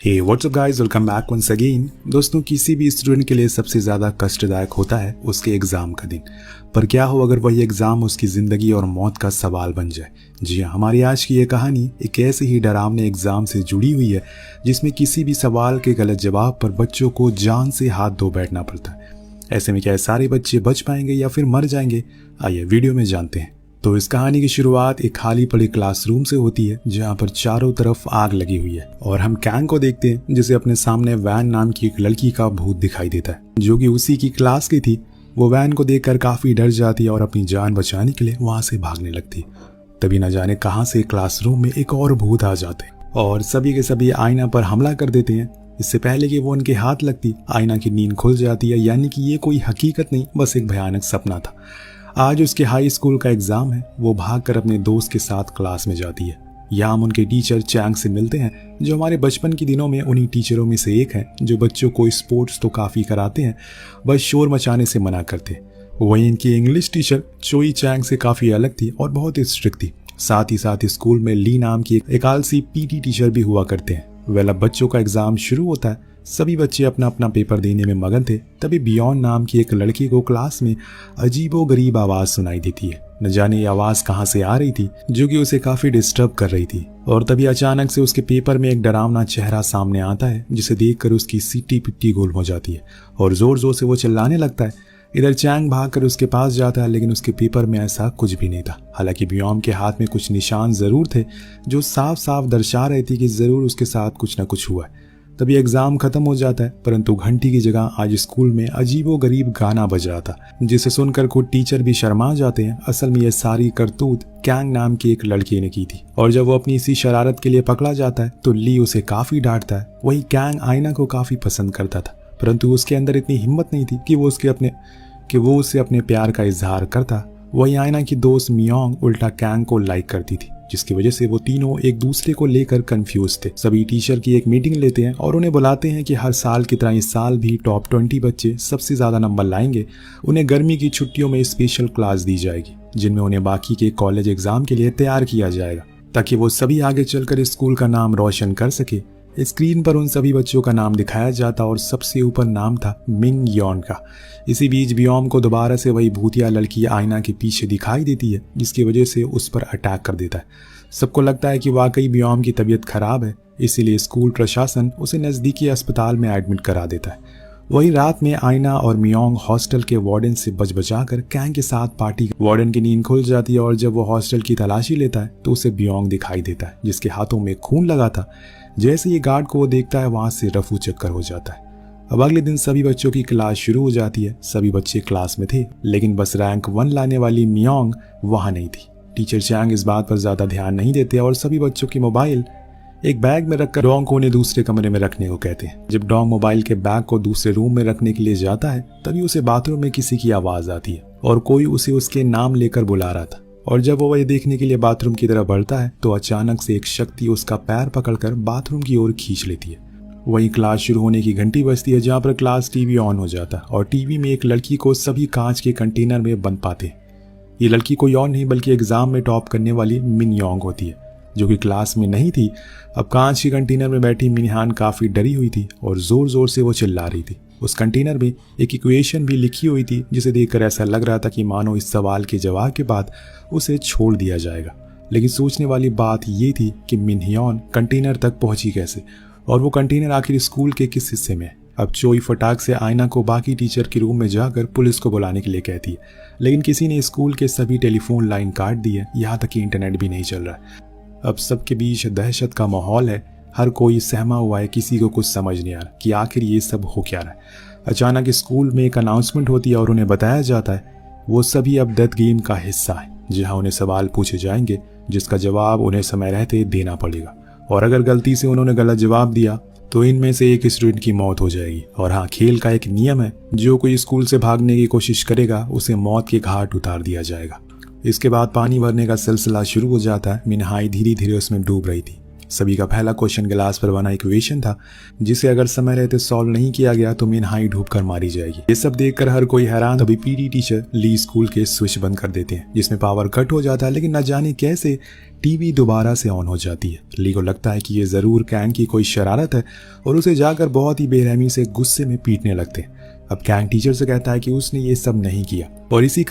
हे WhatsApp guys, welcome back once again. दोस्तों, किसी भी स्टूडेंट के लिए सबसे ज़्यादा कष्टदायक होता है उसके एग्ज़ाम का दिन। पर क्या हो अगर वही एग्ज़ाम उसकी ज़िंदगी और मौत का सवाल बन जाए। जी हाँ, हमारी आज की ये कहानी एक ऐसे ही डरावने एग्ज़ाम से जुड़ी हुई है जिसमें किसी भी सवाल के गलत जवाब पर बच्चों को जान से हाथ धो बैठना पड़ता है। ऐसे में क्या सारे बच्चे बच पाएंगे या फिर मर जाएंगे? आइए वीडियो में जानते हैं। तो इस कहानी की शुरुआत एक खाली पड़े क्लासरूम से होती है जहाँ पर चारों तरफ आग लगी हुई है और हम कैंग को देखते हैं जिसे अपने सामने वैन नाम की एक लड़की का भूत दिखाई देता है जो कि उसी की क्लास की थी। वो वैन को देखकर काफी डर जाती है और अपनी जान बचाने के लिए वहां से भागने लगती है। तभी न जाने कहां से क्लासरूम में एक और भूत आ जाते हैं और सभी के सभी आईना पर हमला कर देते हैं। इससे पहले कि वो उनके हाथ लगती, आईना की नींद खुल जाती है, यानी कि ये कोई हकीकत नहीं, बस एक भयानक सपना था। आज उसके हाई स्कूल का एग्जाम है। वो भागकर अपने दोस्त के साथ क्लास में जाती है। यहाँ हम उनके टीचर चैंग से मिलते हैं जो हमारे बचपन के दिनों में उन्हीं टीचरों में से एक हैं जो बच्चों को स्पोर्ट्स तो काफ़ी कराते हैं, बस शोर मचाने से मना करते। वहीं इनकी इंग्लिश टीचर चोई चैंग से काफ़ी अलग थी और बहुत ही स्ट्रिक्ट थी। साथ ही साथ स्कूल में ली नाम की एक आलसी पीटी टीचर भी हुआ करते हैं। वेल, अब बच्चों का एग्जाम शुरू होता है। सभी बच्चे अपना अपना पेपर देने में मगन थे। तभी बियॉन्ड नाम की एक लड़की को क्लास में अजीबो गरीब आवाज सुनाई देती है। न जाने ये आवाज कहाँ से आ रही थी जो कि उसे काफी डिस्टर्ब कर रही थी। और तभी अचानक से उसके पेपर में एक डरावना चेहरा सामने आता है जिसे देखकर उसकी सीटी पिट्टी गोल हो जाती है और जोर जोर से वो चिल्लाने लगता है। इधर चैंग भागकर उसके पास जाता है लेकिन उसके पेपर में ऐसा कुछ भी नहीं था। हालांकि बियॉन्ड के हाथ में कुछ निशान जरूर थे जो साफ साफ दर्शा रहे थे कि जरूर उसके साथ कुछ न कुछ हुआ है। तभी एग्जाम खत्म हो जाता है, परंतु घंटी की जगह आज स्कूल में अजीबो गरीब गाना बज रहा था जिसे सुनकर खुद टीचर भी शर्मा जाते हैं। असल में यह सारी करतूत कैंग नाम की एक लड़की ने की थी और जब वो अपनी इसी शरारत के लिए पकड़ा जाता है तो ली उसे काफी डांटता है। वही कैंग आईना को काफी पसंद करता था, परंतु उसके अंदर इतनी हिम्मत नहीं थी कि वो उसे अपने प्यार का इजहार करता। वही आईना की दोस्त मियोंग उल्टा कैंग को लाइक करती थी, जिसकी वजह से वो तीनों एक दूसरे को लेकर कंफ्यूज थे। सभी टीचर की एक मीटिंग लेते हैं और उन्हें बुलाते हैं कि हर साल की तरह इस साल भी टॉप 20 बच्चे सबसे ज्यादा नंबर लाएंगे उन्हें गर्मी की छुट्टियों में स्पेशल क्लास दी जाएगी जिनमें उन्हें बाकी के कॉलेज एग्जाम के लिए तैयार किया जाएगा ताकि वो सभी आगे चलकर स्कूल का नाम रोशन कर सके। स्क्रीन पर उन सभी बच्चों का नाम दिखाया जाता और सबसे ऊपर नाम था मिंग यॉन का। इसी बीच बियोम को दोबारा से वही भूतिया लड़की आईना के पीछे दिखाई देती है जिसकी वजह से उस पर अटैक कर देता है। सबको लगता है कि वाकई बियोम की तबीयत खराब है, इसीलिए स्कूल प्रशासन उसे नज़दीकी अस्पताल में एडमिट करा देता है। वही रात में आईना और मियोंग हॉस्टल के वार्डन से बचाकर कैंग के साथ पार्टी। वार्डन की नींद खुल जाती है और जब वो हॉस्टल की तलाशी लेता है तो उसे बियोंग दिखाई देता है जिसके हाथों में खून लगा था। जैसे ही गार्ड को वो देखता है वहां से रफू चक्कर हो जाता है। अब अगले दिन सभी बच्चों की क्लास शुरू हो जाती है। सभी बच्चे क्लास में थे लेकिन बस रैंक 1 लाने वाली मियोंग वहां नहीं थी। टीचर चैंग इस बात पर ज्यादा ध्यान नहीं देते और सभी बच्चों की मोबाइल एक बैग में रखकर डोंग को उन्हें दूसरे कमरे में रखने को कहते हैं। जब डोंग मोबाइल के बैग को दूसरे रूम में रखने के लिए जाता है तभी उसे बाथरूम में किसी की आवाज आती है और कोई उसे उसके नाम लेकर बुला रहा था। और जब वो ये देखने के लिए बाथरूम की तरफ बढ़ता है तो अचानक से एक शक्ति उसका पैर पकड़कर बाथरूम की ओर खींच लेती है। वहीं क्लास शुरू होने की घंटी बजती है जहाँ पर क्लास टीवी ऑन हो जाता है और टीवी में एक लड़की को सभी कांच के कंटेनर में बंद पाते हैं। ये लड़की कोई और नहीं बल्कि एग्जाम में टॉप करने वाली मिन योंग होती है जो कि क्लास में नहीं थी। अब कांच के कंटेनर में बैठी मिनहान काफी डरी हुई थी और जोर जोर से वो चिल्ला रही थी। उस कंटेनर में एक इक्वेशन भी लिखी हुई थी जिसे देखकर ऐसा लग रहा था कि मानो इस सवाल के जवाब के बाद उसे छोड़ दिया जाएगा। लेकिन सोचने वाली बात ये थी कि मिनह्योन कंटेनर तक पहुंची कैसे और वो कंटेनर आखिर स्कूल के किस हिस्से में है। अब चोई फटाक से आईना को बाकी टीचर के रूम में जाकर पुलिस को बुलाने के लिए कहती है, लेकिन किसी ने स्कूल के सभी टेलीफोन लाइन काट दी है, यहाँ तक कि इंटरनेट भी नहीं चल रहा है। अब सबके बीच दहशत का माहौल है। हर कोई सहमा हुआ है, किसी को कुछ समझ नहीं आ रहा कि आखिर ये सब हो क्या रहा है। अचानक स्कूल में एक अनाउंसमेंट होती है और उन्हें बताया जाता है वो सभी अब डेथ गेम का हिस्सा है जहां उन्हें सवाल पूछे जाएंगे जिसका जवाब उन्हें समय रहते देना पड़ेगा और अगर गलती से उन्होंने गलत जवाब दिया तो इनमें से एक स्टूडेंट की मौत हो जाएगी। और हाँ, खेल का एक नियम है, जो कोई स्कूल से भागने की कोशिश करेगा उसे मौत के घाट उतार दिया जाएगा। इसके बाद पानी भरने का सिलसिला शुरू हो जाता है। मिनहाई धीरे धीरे उसमें डूब रही थी। सभी का पहला क्वेश्चन गिलास पर बना इक्वेशन था जिसे अगर समय रहते सॉल्व नहीं किया गया तो मिन हाई डूब कर मारी जाएगी। ये सब देखकर हर कोई हैरान। तभी पीटी टीचर ली स्कूल के स्विच बंद कर देते हैं जिसमें पावर कट हो जाता है, लेकिन न जाने कैसे टीवी दोबारा से ऑन हो जाती है। ली को लगता है कि ये जरूर कैंग की कोई शरारत है और उसे जाकर बहुत ही बेरहमी से गुस्से में पीटने लगते हैं। अब कैंग टीचर से कहता है कि उसने ये सब नहीं किया और इसी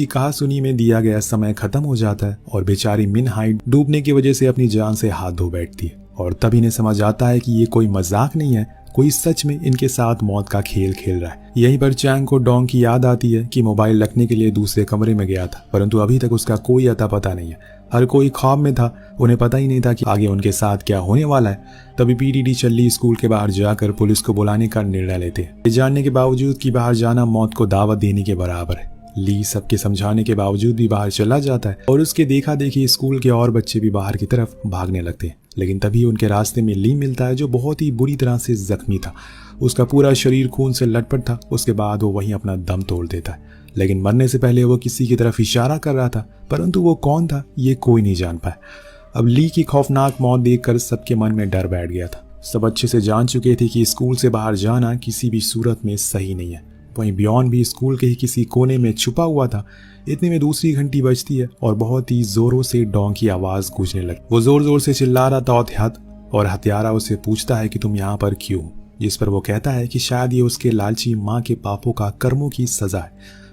कहासुनी में दिया गया समय खत्म हो जाता है और बेचारी मिन हाई डूबने की वजह से अपनी जान से हाथ धो बैठती है। और तभी इन्हें समझ आता है कि ये कोई मजाक नहीं है, कोई सच में इनके साथ मौत का खेल खेल रहा है। यहीं पर चैंग को डोंग की याद आती है कि मोबाइल रखने के लिए दूसरे कमरे में गया था, परंतु अभी तक उसका कोई अता पता नहीं है। हर कोई ख्वाब में था, उन्हें पता ही नहीं था कि आगे उनके साथ क्या होने वाला है। तभी पीटी टीचर ली स्कूल के बाहर जाकर पुलिस को बुलाने का निर्णय लेते हैं, ये जानने के बावजूद कि बाहर जाना मौत को दावत देने के बराबर है। ली सबके समझाने के बावजूद भी बाहर चला जाता है और उसके देखा देखी स्कूल के और बच्चे भी बाहर की तरफ भागने लगते हैं। लेकिन तभी उनके रास्ते में ली मिलता है जो बहुत ही बुरी तरह से जख्मी था। उसका पूरा शरीर खून से लटपट था। उसके बाद वो वहीं अपना दम तोड़ देता है, लेकिन मरने से पहले वो किसी की तरफ इशारा कर रहा था, परंतु वो कौन था ये कोई नहीं जान पाया। अब ली की खौफनाक मौत देखकर सबके मन में डर बैठ गया था। सब अच्छे से जान चुके थे कि स्कूल से बाहर जाना किसी भी सूरत में सही नहीं है। वहीं बियॉन भी स्कूल के ही किसी कोने में छुपा हुआ था। इतने में दूसरी घंटी बजती है और बहुत ही जोरों से डोंग की आवाज गूंजने लगी। वो जोर जोर से चिल्ला रहा था और हत्यारा उसे पूछता है कि तुम यहाँ पर क्यों, जिस पर वो कहता है कि शायद ये उसके लालची माँ के पापों का कर्मों की सजा है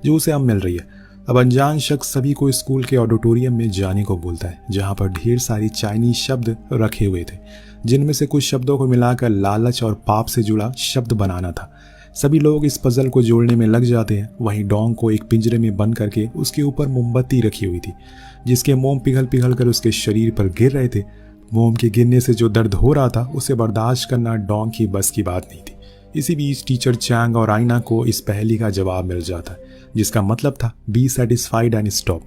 जो उसे अब मिल रही है। अब अनजान शख्स सभी को स्कूल के ऑडिटोरियम में जाने को बोलता है जहाँ पर ढेर सारी चाइनीज शब्द रखे हुए थे, जिनमें से कुछ शब्दों को मिलाकर लालच और पाप से जुड़ा शब्द बनाना था। सभी लोग इस पजल को जोड़ने में लग जाते हैं। वहीं डोंग को एक पिंजरे में बंद करके उसके ऊपर मोमबत्ती रखी हुई थी जिसके मोम पिघल पिघल कर उसके शरीर पर गिर रहे थे। मोम के गिरने से जो दर्द हो रहा था उसे बर्दाश्त करना डोंग की बस की बात नहीं थी। इसी बीच टीचर चैंग और आईना को इस पहेली का जवाब मिल जाता है जिसका मतलब था be satisfied and stop,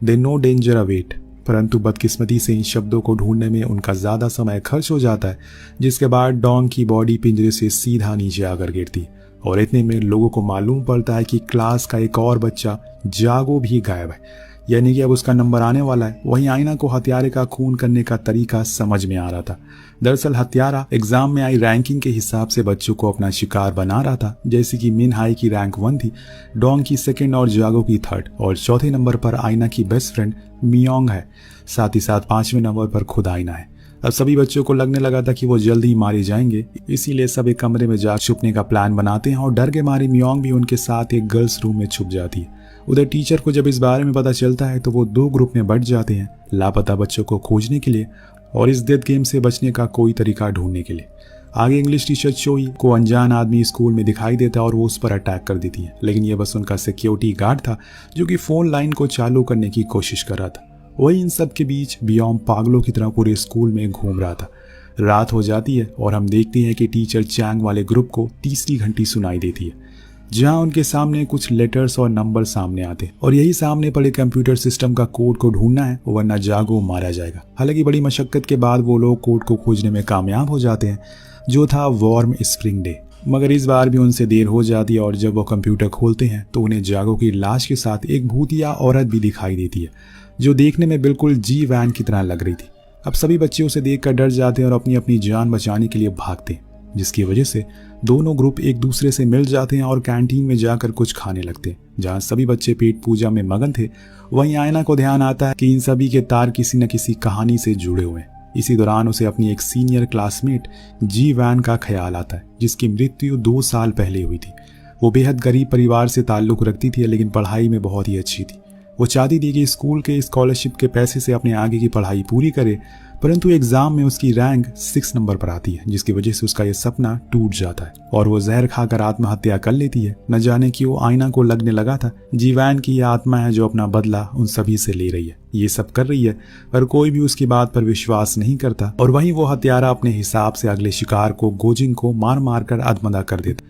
they know danger await. परंतु बदकिस्मती से इन शब्दों को ढूंढने में उनका ज्यादा समय खर्च हो जाता है, जिसके बाद डोंग की बॉडी पिंजरे से सीधा नीचे आकर गिरती और इतने में लोगों को मालूम पड़ता है कि क्लास का एक और बच्चा जागो भी गायब है, यानी कि अब उसका नंबर आने वाला है। वहीं आईना को हत्यारे का खून करने का तरीका समझ में आ रहा था। दरअसल हत्यारा एग्जाम में आई रैंकिंग के हिसाब से बच्चों को अपना शिकार बना रहा था, जैसे कि मिन हाई की रैंक 1 थी, डोंग की 2nd और जागो की 3rd और चौथे नंबर पर आईना की बेस्ट फ्रेंड मियोंग है। साथ ही साथ 5वें नंबर पर खुद आईना है। अब सभी बच्चों को लगने लगा था कि वो जल्द ही मारे जाएंगे, इसीलिए सब एक कमरे में जा छुपने का प्लान बनाते हैं और डर के मारे मियोंग भी उनके साथ एक गर्ल्स रूम में छुप जाती है। उधर टीचर को जब इस बारे में पता चलता है तो वो 2 ग्रुप में बंट जाते हैं, लापता बच्चों को खोजने के लिए और इस डेथ गेम से बचने का कोई तरीका ढूंढने के लिए। आगे इंग्लिश टीचर चोई को अनजान आदमी स्कूल में दिखाई देता है और वो उस पर अटैक कर देती है, लेकिन यह बस उनका सिक्योरिटी गार्ड था जो कि फोन लाइन को चालू करने की कोशिश कर रहा था। वही इन सब के बीच बियॉन्ड पागलों की तरह पूरे स्कूल में घूम रहा था। रात हो जाती है और हम देखते हैं कि टीचर चैंग वाले ग्रुप को तीसरी घंटी सुनाई देती है जहां उनके सामने कुछ लेटर्स और नंबर सामने आते हैं और यही सामने पड़े कंप्यूटर सिस्टम का कोड को ढूंढना है वरना जागो मारा जाएगा। हालांकि बड़ी मशक्कत के बाद वो लोग कोड को खोजने में कामयाब हो जाते हैं जो था वार्म स्प्रिंग डे, मगर इस बार भी उनसे देर हो जाती है और जब वो कंप्यूटर खोलते हैं तो उन्हें जागो की लाश के साथ एक भूतिया औरत भी दिखाई देती है जो देखने में बिल्कुल जी वैन की तरह लग रही थी। अब सभी बच्चे उसे देखकर डर जाते हैं और अपनी अपनी जान बचाने के लिए भागते हैं, जिसकी वजह से दोनों ग्रुप एक दूसरे से मिल जाते हैं और कैंटीन में जाकर कुछ खाने लगते हैं। जहां सभी बच्चे पेट पूजा में मगन थे, वहीं आयना को ध्यान आता है कि इन सभी के तार किसी न किसी कहानी से जुड़े हुए हैं। इसी दौरान उसे अपनी एक सीनियर क्लासमेट जी वैन का ख्याल आता है जिसकी मृत्यु 2 साल पहले हुई थी। वो बेहद गरीब परिवार से ताल्लुक रखती थी लेकिन पढ़ाई में बहुत ही अच्छी थी। वो चाहती थी कि स्कूल के स्कॉलरशिप के पैसे से अपने आगे की पढ़ाई पूरी करे, परंतु एग्जाम में उसकी रैंक 6 नंबर पर आती है जिसकी वजह से उसका यह सपना टूट जाता है और वो जहर खाकर आत्महत्या कर लेती है। न जाने क्यों आईना को लगने लगा था जीवैन की यह आत्मा है जो अपना बदला उन सभी से ले रही है, ये सब कर रही है, पर कोई भी उसकी बात पर विश्वास नहीं करता। और वहीं वो हत्यारा अपने हिसाब से अगले शिकार को गोजिंग को मार मार कर अधमरा कर देता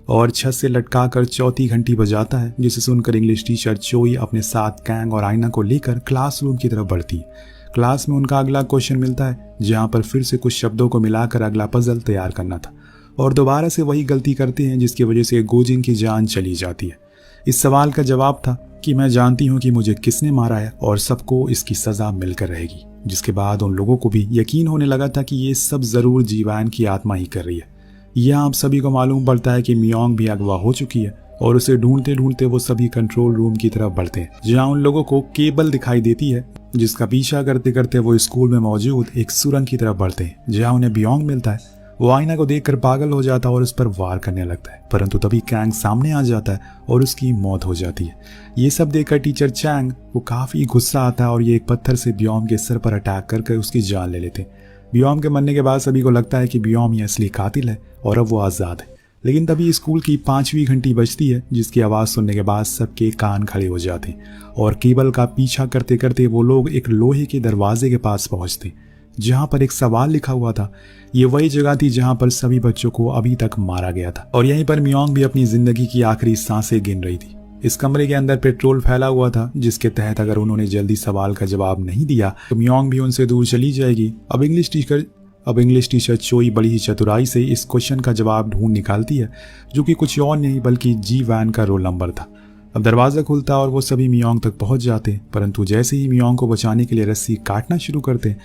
और छत से लटका कर चौथी घंटी बजाता है, जिसे सुनकर इंग्लिश टीचर चोई अपने साथ कैंग और आईना को लेकर क्लासरूम की तरफ बढ़ती है। क्लास में उनका अगला क्वेश्चन मिलता है जहां पर फिर से कुछ शब्दों को मिलाकर अगला पजल तैयार करना था और दोबारा से वही गलती करते हैं जिसकी वजह से गोजिंग की जान चली जाती है। इस सवाल का जवाब था कि मैं जानती हूं कि मुझे किसने मारा है और सबको इसकी सजा मिलकर रहेगी। जिसके बाद उन लोगों को भी यकीन होने लगा था कि ये सब जरूर जीवान की आत्मा ही कर रही है। यह आप सभी को मालूम पड़ता है कि मियोंग भी अगवा हो चुकी है और उसे ढूंढते ढूंढते वो सभी कंट्रोल रूम की तरफ बढ़ते हैं, जहां उन लोगों को केबल दिखाई देती है, जिसका पीछा करते करते वो स्कूल में मौजूद एक सुरंग की तरफ बढ़ते हैं, जहां उन्हें मियोंग मिलता है। वो आईना को देखकर पागल हो जाता है और उस पर वार करने लगता है, परंतु तभी कैंग सामने आ जाता है और उसकी मौत हो जाती है। ये सब देखकर टीचर चैंग को काफी गुस्सा आता है और ये एक पत्थर से बियोम के सर पर अटैक करके उसकी जान ले लेते हैं। बियोम के मरने के बाद सभी को लगता है कि बियोम ही असली कातिल है और अब वो आजाद है। लेकिन तभी स्कूल की 5वीं घंटी बजती है, जिसकी आवाज सुनने के बाद सबके कान खड़े हो जाते हैं और केबल का पीछा करते करते वो लोग एक लोहे के दरवाजे के पास पहुंचते, जहां पर एक सवाल लिखा हुआ था। ये वही जगह थी जहां पर सभी बच्चों को अभी तक मारा गया था और यहीं पर मियोंग भी अपनी जिंदगी की आखिरी सांसें गिन रही थी। इस कमरे के अंदर पेट्रोल फैला हुआ था, जिसके तहत अगर उन्होंने जल्दी सवाल का जवाब नहीं दिया तो मियोंग भी उनसे दूर चली जाएगी। अब इंग्लिश टीचर चोई बड़ी ही चतुराई से इस क्वेश्चन का जवाब ढूंढ निकालती है, जो कि कुछ और नहीं बल्कि जी वैन का रोल नंबर था। अब दरवाजा खुलता और वो सभी मियोंग तक पहुंच जाते, परंतु जैसे ही मियोंग को बचाने के लिए रस्सी काटना शुरू करते,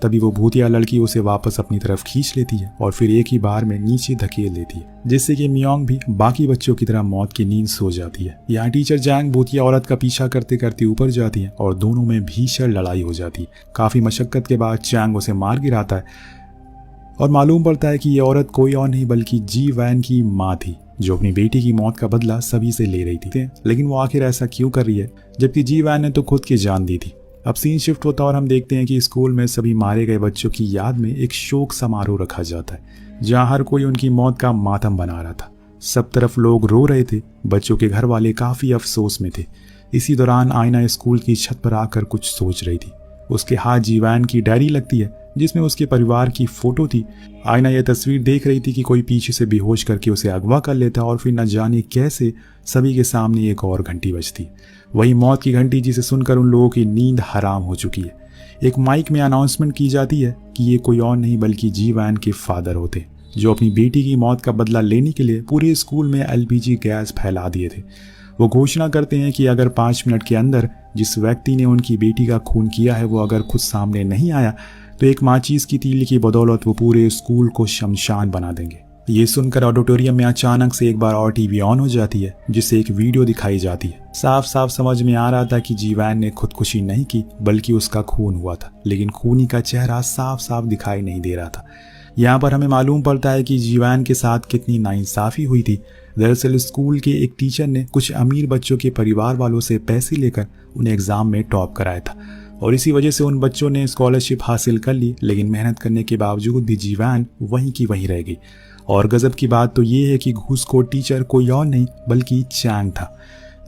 तभी वो भूतिया लड़की उसे वापस अपनी तरफ खींच लेती है और फिर एक ही बार में नीचे धकेल देती है, जिससे कि मियोंग भी बाकी बच्चों की तरह मौत की नींद सो जाती है। यहाँ टीचर जैंग भूतिया औरत का पीछा करते करते ऊपर जाती है और दोनों में भीषण लड़ाई हो जाती है। काफी मशक्कत के बाद चैंग उसे मार गिराता है और मालूम पड़ता है कि ये औरत कोई और नहीं बल्कि जी वैन की माँ थी, जो अपनी बेटी की मौत का बदला सभी से ले रही थी। लेकिन वो आखिर ऐसा क्यों कर रही है, जबकि जी वैन ने तो खुद की जान दी थी। अब सीन शिफ्ट होता और हम देखते हैं कि स्कूल में सभी मारे गए बच्चों की याद में एक शोक समारोह रखा जाता है, जहां हर कोई उनकी मौत का मातम बना रहा था। सब तरफ लोग रो रहे थे, बच्चों के घर वाले काफी अफसोस में थे। इसी दौरान आईना स्कूल की छत पर आकर कुछ सोच रही थी। उसके हाथ जीवैन की डायरी लगती है, जिसमें उसके परिवार की फोटो थी। आईना यह तस्वीर देख रही थी कि कोई पीछे से बेहोश करके उसे अगवा कर लेता और फिर न जाने कैसे सभी के सामने एक और घंटी बजती, वही मौत की घंटी जिसे सुनकर उन लोगों की नींद हराम हो चुकी है। एक माइक में अनाउंसमेंट की जाती है कि ये कोई और नहीं बल्कि जी वैन के फादर होते, जो अपनी बेटी की मौत का बदला लेने के लिए पूरे स्कूल में एलपीजी गैस फैला दिए थे। वो घोषणा करते हैं कि अगर 5 मिनट के अंदर जिस व्यक्ति ने उनकी बेटी का खून किया है वो अगर खुद सामने नहीं आया तो एक माचीस की तीली की बदौलत वो पूरे स्कूल को शमशान बना देंगे। ये सुनकर ऑडिटोरियम में अचानक से एक बार और टीवी ऑन हो जाती है, जिससे एक वीडियो दिखाई जाती है। साफ साफ समझ में आ रहा था कि जीवैन ने खुदकुशी नहीं की बल्कि उसका खून हुआ था, लेकिन खूनी का चेहरा साफ साफ दिखाई नहीं दे रहा था। यहाँ पर हमें मालूम पड़ता है कि जीवैन के साथ कितनी नाइंसाफी हुई थी। दरअसल स्कूल के एक टीचर ने कुछ अमीर बच्चों के परिवार वालों से पैसे लेकर उन्हें एग्जाम में टॉप कराया था और इसी वजह से उन बच्चों ने स्कॉलरशिप हासिल कर ली, लेकिन मेहनत करने के बावजूद भी जीवैन वहीं की वहीं रह गई। और गजब की बात तो ये है कि घूसखोर टीचर कोई और नहीं बल्कि चैंग था।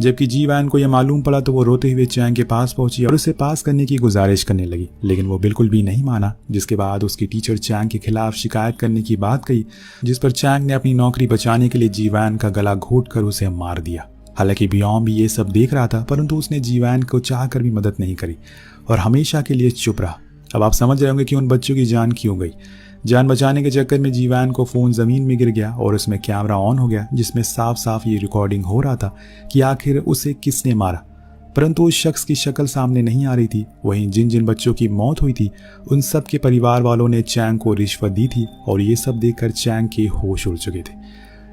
जबकि जीवैन को यह मालूम पड़ा तो वो रोते हुए चैंग के पास पहुंची और उसे पास करने की गुजारिश करने लगी, लेकिन वो बिल्कुल भी नहीं माना। जिसके बाद उसकी टीचर चैंग के खिलाफ शिकायत करने की बात कही, जिस पर चैंग ने अपनी नौकरी बचाने के लिए जीवैन का गला घोंटकर उसे मार दिया। हालांकि बियोम भी ये सब देख रहा था, परंतु उसने जीवैन को चाहकर भी मदद नहीं करी और हमेशा के लिए चुप रहा। अब आप समझ रहे होंगे कि उन बच्चों की जान क्यों गई। जान बचाने के चक्कर में जीवैन को फोन जमीन में गिर गया और उसमें कैमरा ऑन हो गया, जिसमें साफ साफ ये रिकॉर्डिंग हो रहा था कि आखिर उसे किसने मारा, परंतु उस शख्स की शक्ल सामने नहीं आ रही थी। वहीं जिन जिन बच्चों की मौत हुई थी उन सब के परिवार वालों ने चैंग को रिश्वत दी थी और ये सब देखकर चैंग के होश उड़ चुके थे।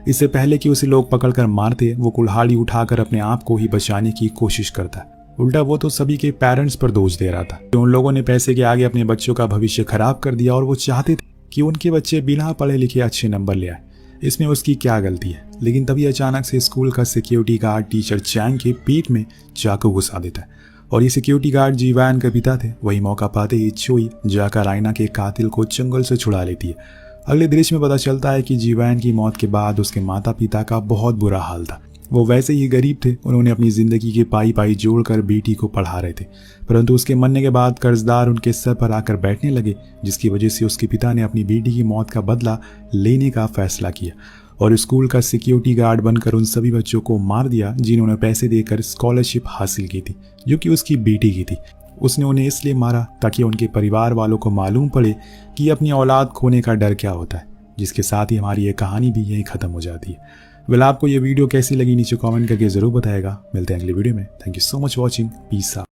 इससे पहले कि उसे लोग पकड़कर मारते, वो कुल्हाड़ी उठाकर अपने आप को ही बचाने की कोशिश करता। उल्टा वो तो सभी के पेरेंट्स पर दोष दे रहा था। उन लोगों ने पैसे के आगे अपने बच्चों का भविष्य खराब कर दिया और वो चाहते थे कि उनके बच्चे बिना पढ़े लिखे अच्छे नंबर ले आए। इसमें उसकी क्या गलती है। लेकिन तभी अचानक से स्कूल का सिक्योरिटी गार्ड टीचर चैंग के पेट में चाकू घुसा देता है और ये सिक्योरिटी गार्ड जीवैन के पिता थे। वही मौका पाते ही चोई जाकर आईना के कातिल को चंगुल से छुड़ा लेती है। अगले दृश्य में पता चलता है कि जीवैन की मौत के बाद उसके माता पिता का बहुत बुरा हाल था। वो वैसे ही गरीब थे, उन्होंने अपनी जिंदगी के पाई पाई जोड़कर बेटी को पढ़ा रहे थे, परंतु उसके मरने के बाद कर्जदार उनके सर पर आकर बैठने लगे, जिसकी वजह से उसके पिता ने अपनी बेटी की मौत का बदला लेने का फैसला किया और स्कूल का सिक्योरिटी गार्ड बनकर उन सभी बच्चों को मार दिया जिन्होंने पैसे देकर स्कॉलरशिप हासिल की थी, जो कि उसकी बेटी की थी। उसने उन्हें इसलिए मारा ताकि उनके परिवार वालों को मालूम पड़े कि अपनी औलाद खोने का डर क्या होता है। जिसके साथ ही हमारी ये कहानी भी यहीं खत्म हो जाती है। वेल, आपको ये वीडियो कैसी लगी नीचे कमेंट करके जरूर बताएगा। मिलते हैं अगले वीडियो में। Thank you so much watching. Peace out.